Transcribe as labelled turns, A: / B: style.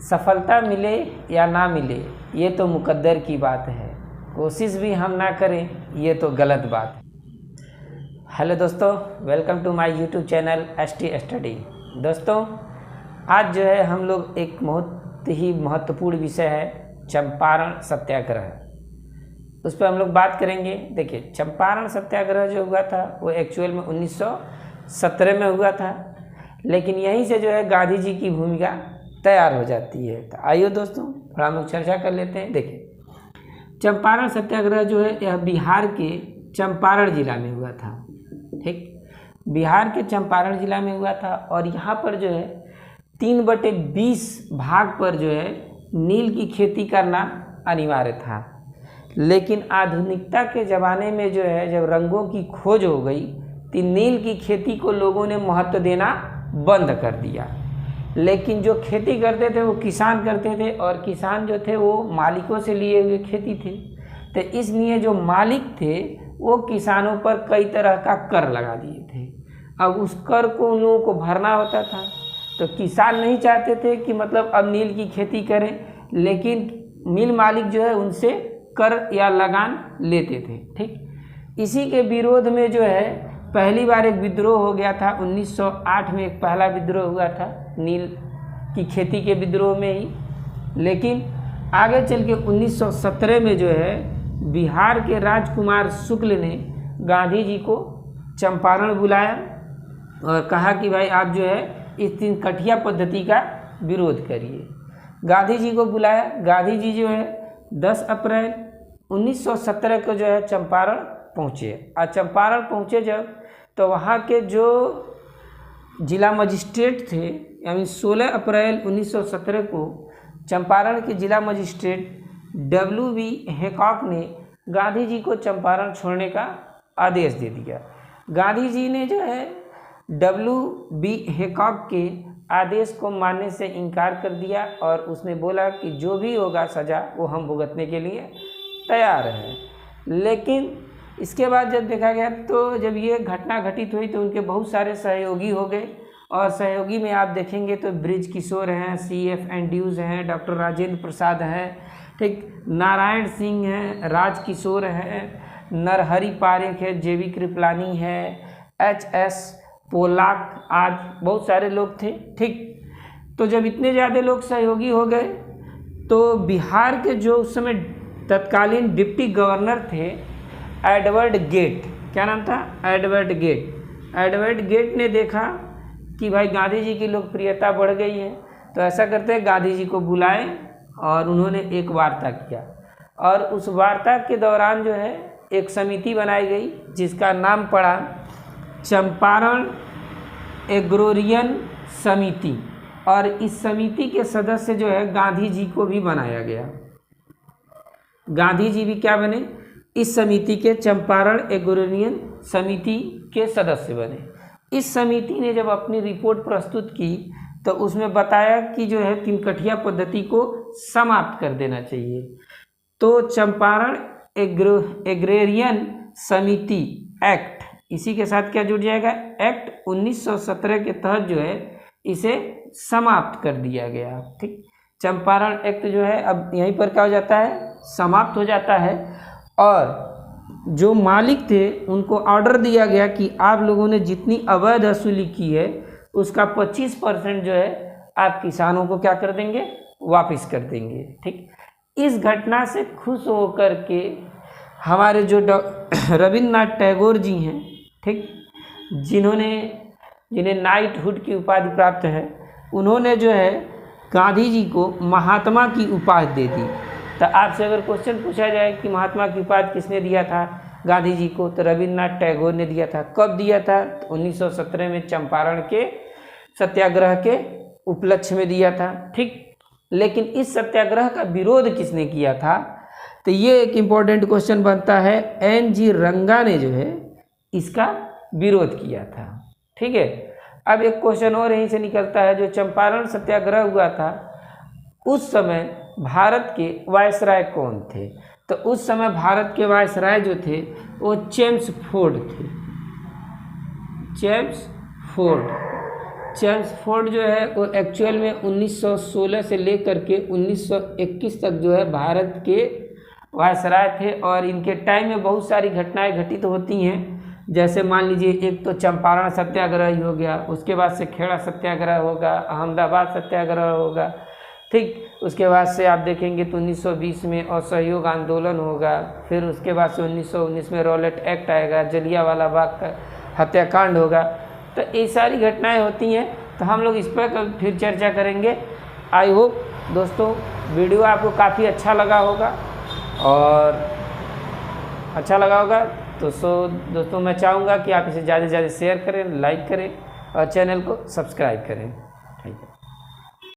A: सफलता मिले या ना मिले ये तो मुकद्दर की बात है, कोशिश भी हम ना करें ये तो गलत बात है। हेलो दोस्तों, welcome to my YouTube channel ST study. दोस्तों, आज जो है हम लोग एक बहुत ही महत्वपूर्ण विषय है चंपारण सत्याग्रह, उस पर हम लोग बात करेंगे। देखिए, चंपारण सत्याग्रह जो हुआ था वो एक्चुअल में 1917 में हुआ था, लेकिन यहीं से जो है गांधी जी की भूमिका तैयार हो जाती है। तो आइए दोस्तों, थोड़ा हम लोग चर्चा कर लेते हैं। देखिए, चंपारण सत्याग्रह जो है यह बिहार के चंपारण जिला में हुआ था। ठीक, बिहार के चंपारण जिला में हुआ था और यहाँ पर जो है 3/20 भाग पर जो है नील की खेती करना अनिवार्य था। लेकिन आधुनिकता के ज़माने में जो है जब रंगों की खोज हो गई तो नील की खेती को लोगों ने महत्व देना बंद कर दिया। लेकिन जो खेती करते थे वो किसान करते थे और किसान जो थे वो मालिकों से लिए हुए खेती थे। तो इसलिए जो मालिक थे वो किसानों पर कई तरह का कर लगा दिए थे। अब उस कर को उन लोगों को भरना होता था, तो किसान नहीं चाहते थे कि मतलब अब नील की खेती करें, लेकिन मिल मालिक जो है उनसे कर या लगान लेते थे। ठीक, इसी के विरोध में जो है पहली बार एक विद्रोह हो गया था। 1908 में एक पहला विद्रोह हुआ था नील की खेती के विद्रोह में ही। लेकिन आगे चल के 1917 में जो है बिहार के राजकुमार शुक्ल ने गांधी जी को चंपारण बुलाया और कहा कि भाई आप जो है इस 3 कठिया पद्धति का विरोध करिए। गांधी जी को बुलाया। गांधी जी जो है 10 अप्रैल 1917 को जो है चंपारण पहुँचे। और चंपारण पहुँचे जब, तो वहाँ के जो जिला मजिस्ट्रेट थे, यानी 16 अप्रैल 1917 को चंपारण के जिला मजिस्ट्रेट W.B. हैकॉक ने गांधी जी को चंपारण छोड़ने का आदेश दे दिया। गांधी जी ने जो है W.B. हैकॉक के आदेश को मानने से इनकार कर दिया और उसने बोला कि जो भी होगा सज़ा वो हम भुगतने के लिए तैयार हैं। लेकिन इसके बाद जब देखा गया तो जब ये घटना घटित हुई तो उनके बहुत सारे सहयोगी हो गए और सहयोगी में आप देखेंगे तो बृज किशोर हैं, C.F. एंड्रूज हैं, डॉक्टर राजेंद्र प्रसाद हैं, ठीक, नारायण सिंह हैं, राज किशोर हैं, नरहरि पारेख है, J.B. कृपलानी है, H.S. पोलाक, आज बहुत सारे लोग थे। ठीक, तो जब इतने ज़्यादा लोग सहयोगी हो गए तो बिहार के जो उस समय तत्कालीन डिप्टी गवर्नर थे एडवर्ड गेट, क्या नाम था, एडवर्ड गेट। एडवर्ड गेट ने देखा कि भाई गांधी जी की लोकप्रियता बढ़ गई है, तो ऐसा करते हैं गांधी जी को बुलाए और उन्होंने एक वार्ता किया। और उस वार्ता के दौरान जो है एक समिति बनाई गई जिसका नाम पड़ा चंपारण एग्रोरियन समिति, और इस समिति के सदस्य जो है गांधी जी को भी बनाया गया। गांधी जी भी क्या बने, इस समिति के चंपारण एग्रोरियन समिति के सदस्य बने। इस समिति ने जब अपनी रिपोर्ट प्रस्तुत की तो उसमें बताया कि जो है 3 कठिया पद्धति को समाप्त कर देना चाहिए। तो चंपारण एग्रेरियन समिति एक्ट, इसी के साथ क्या जुड़ जाएगा, एक्ट 1917 के तहत जो है इसे समाप्त कर दिया गया। ठीक, चंपारण एक्ट जो है अब यहीं पर क्या हो जाता है, समाप्त हो जाता है। और जो मालिक थे उनको ऑर्डर दिया गया कि आप लोगों ने जितनी अवैध वसूली की है उसका 25% जो है आप किसानों को क्या कर देंगे, वापस कर देंगे। ठीक, इस घटना से खुश होकर के हमारे जो रविन्द्रनाथ टैगोर जी हैं, ठीक, जिन्हें नाइटहुड की उपाधि प्राप्त है, उन्होंने जो है गांधी जी को महात्मा की उपाधि दे दी। तो आपसे अगर क्वेश्चन पूछा जाए कि महात्मा की उपाधि किसने दिया था गांधी जी को, तो रविन्द्रनाथ टैगोर ने दिया था। कब दिया था, तो 1917 में चंपारण के सत्याग्रह के उपलक्ष्य में दिया था। ठीक, लेकिन इस सत्याग्रह का विरोध किसने किया था, तो ये एक इम्पोर्टेंट क्वेश्चन बनता है। N.G. रंगा ने जो है इसका विरोध किया था। ठीक है, अब एक क्वेश्चन और यहीं से निकलता है, जो चंपारण सत्याग्रह हुआ था उस समय भारत के वायसराय कौन थे, तो उस समय भारत के वायसराय जो थे वो चेम्स फोर्ड थे। चेम्स फोर्ड। चेम्सफोर्ड जो है वो एक्चुअल में 1916 से लेकर के 1921 तक जो है भारत के वायसराय थे, और इनके टाइम में बहुत सारी घटनाएं घटित होती हैं। जैसे मान लीजिए एक तो चंपारण सत्याग्रह ही हो गया, उसके बाद से खेड़ा सत्याग्रह होगा, अहमदाबाद सत्याग्रह होगा, ठीक। उसके बाद से आप देखेंगे तो 1920 में असहयोग आंदोलन होगा, फिर उसके बाद से 1919 में रॉलेट एक्ट आएगा, जलियांवाला बाग का हत्याकांड होगा। तो ये सारी घटनाएं होती हैं, तो हम लोग इस पर फिर चर्चा करेंगे। आई होप दोस्तों वीडियो आपको काफ़ी अच्छा लगा होगा, और अच्छा लगा होगा तो दोस्तों मैं चाहूँगा कि आप इसे ज़्यादा से ज़्यादा शेयर करें, लाइक करें और चैनल को सब्सक्राइब करें। ठीक है।